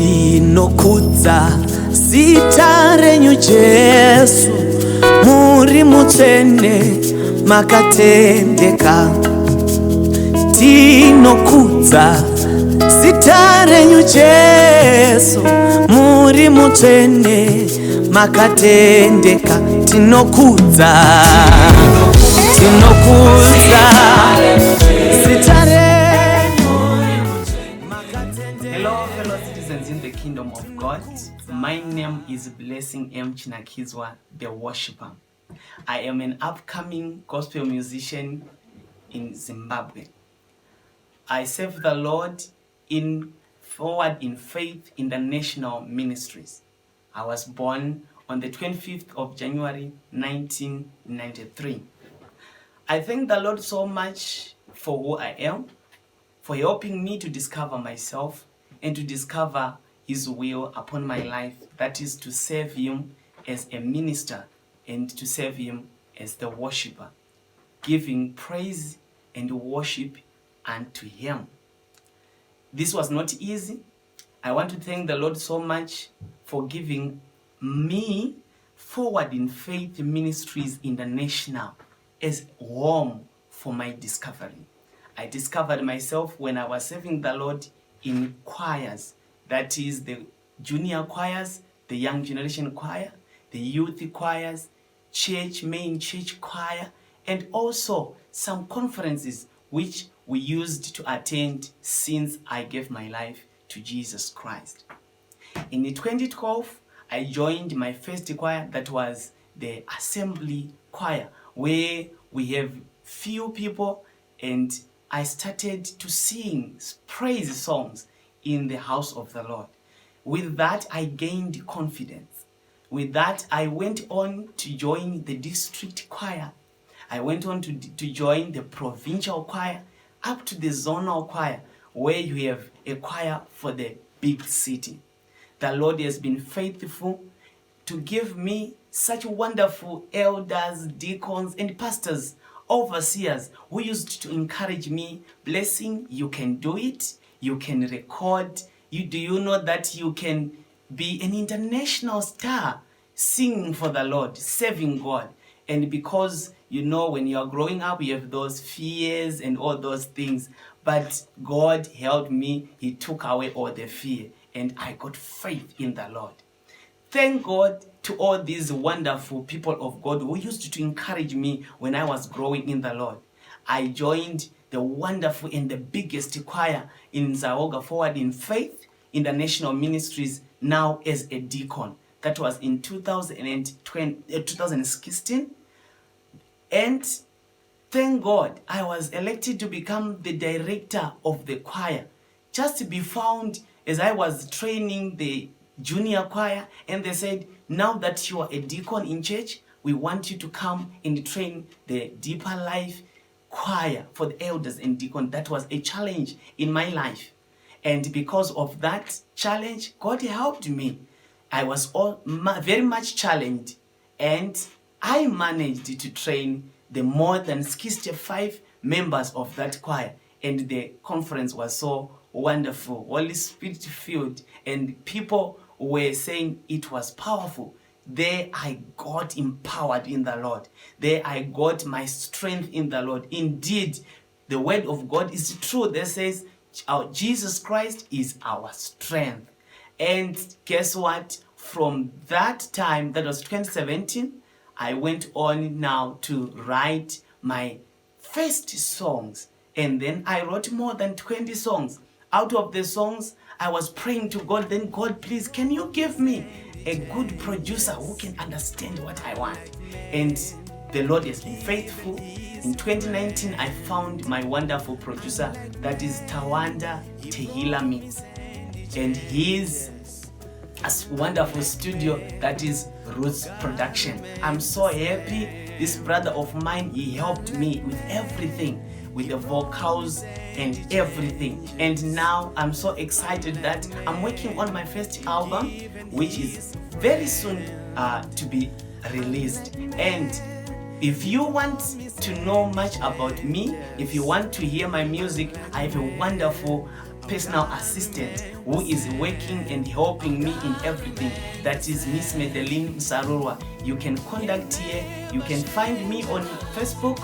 tinokudza zita renyu Jesu, muri mutsvene makatendeka. Tinokudza zita renyu Jesu, muri mutsvene makatendeka. Tinokudza zita renyu. Hello, fellow citizens in the kingdom of God. My name is Blessing M. Chinakizwa, the worshipper. I am an upcoming gospel musician in Zimbabwe. I serve the Lord in Forward in Faith International Ministries. I was born on the 25th of January 1993. I thank the Lord so much for who I am, for helping me to discover myself and to discover His will upon my life, that is to serve Him as a minister and to serve Him as the worshipper, giving praise and worship unto Him. This was not easy. I want to thank the Lord so much for giving me Forward in Faith Ministries International as home for my discovery. I discovered myself when I was serving the Lord in choirs, that is the junior choirs, the young generation choir, the youth choirs, main church choir, and also some conferences which we used to attend since I gave my life to Jesus Christ. In 2012, I joined my first choir, that was the assembly choir, where we have few people, and I started to sing praise songs in the house of the Lord. With that, I gained confidence. With that, I went on to join the district choir. I went on to join the provincial choir, up to the zonal choir, where you have a choir for the big city. The Lord has been faithful to give me such wonderful elders, deacons, and pastors, overseers, who used to encourage me, Blessing, you can do it, you can record, do you know that you can be an international star singing for the Lord, serving God? And because, you know, when you are growing up, you have those fears and all those things, but God helped me. He took away all the fear, and I got faith in the Lord. Thank God to all these wonderful people of God who used to encourage me when I was growing in the Lord. I joined the wonderful and the biggest choir in Zaoga, Forward in Faith International Ministries, now as a deacon. That was in 2016. And thank God, I was elected to become the director of the choir, just to be found as I was training the junior choir, and they said, now that you are a deacon in church, we want you to come and train the Deeper Life choir for the elders and deacon. That was a challenge in my life, and because of that challenge, God helped me. I was very much challenged, and I managed to train the more than 65 members of that choir, and the conference was so wonderful, Holy Spirit filled, and people were saying it was powerful. There I got empowered in the Lord. There I got my strength in the Lord. Indeed, the word of God is true. That says, Jesus Christ is our strength. And guess what? From that time, that was 2017, I went on now to write my first songs. And then I wrote more than 20 songs. Out of the songs, I was praying to God, then God, please, can you give me a good producer who can understand what I want? And the Lord has been faithful. In 2019, I found my wonderful producer, that is Tawanda Tehila Mix. And his wonderful studio, that is Roots Production. I'm so happy. This brother of mine, he helped me with everything, with the vocals and everything. And now I'm so excited that I'm working on my first album, which is very soon to be released. And if you want to know much about me, if you want to hear my music, I have a wonderful personal assistant who is working and helping me in everything. That is Miss Madeline Sarurwa. You can contact here. You can find me on Facebook,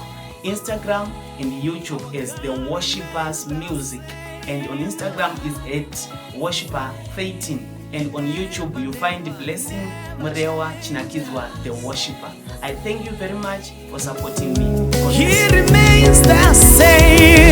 Instagram, and YouTube as The Worshippers Music. And on Instagram is at Worshipper13. And on YouTube you find Blessing Murewa Chinakizwa, The Worshipper. I thank you very much for supporting me. He remains the same.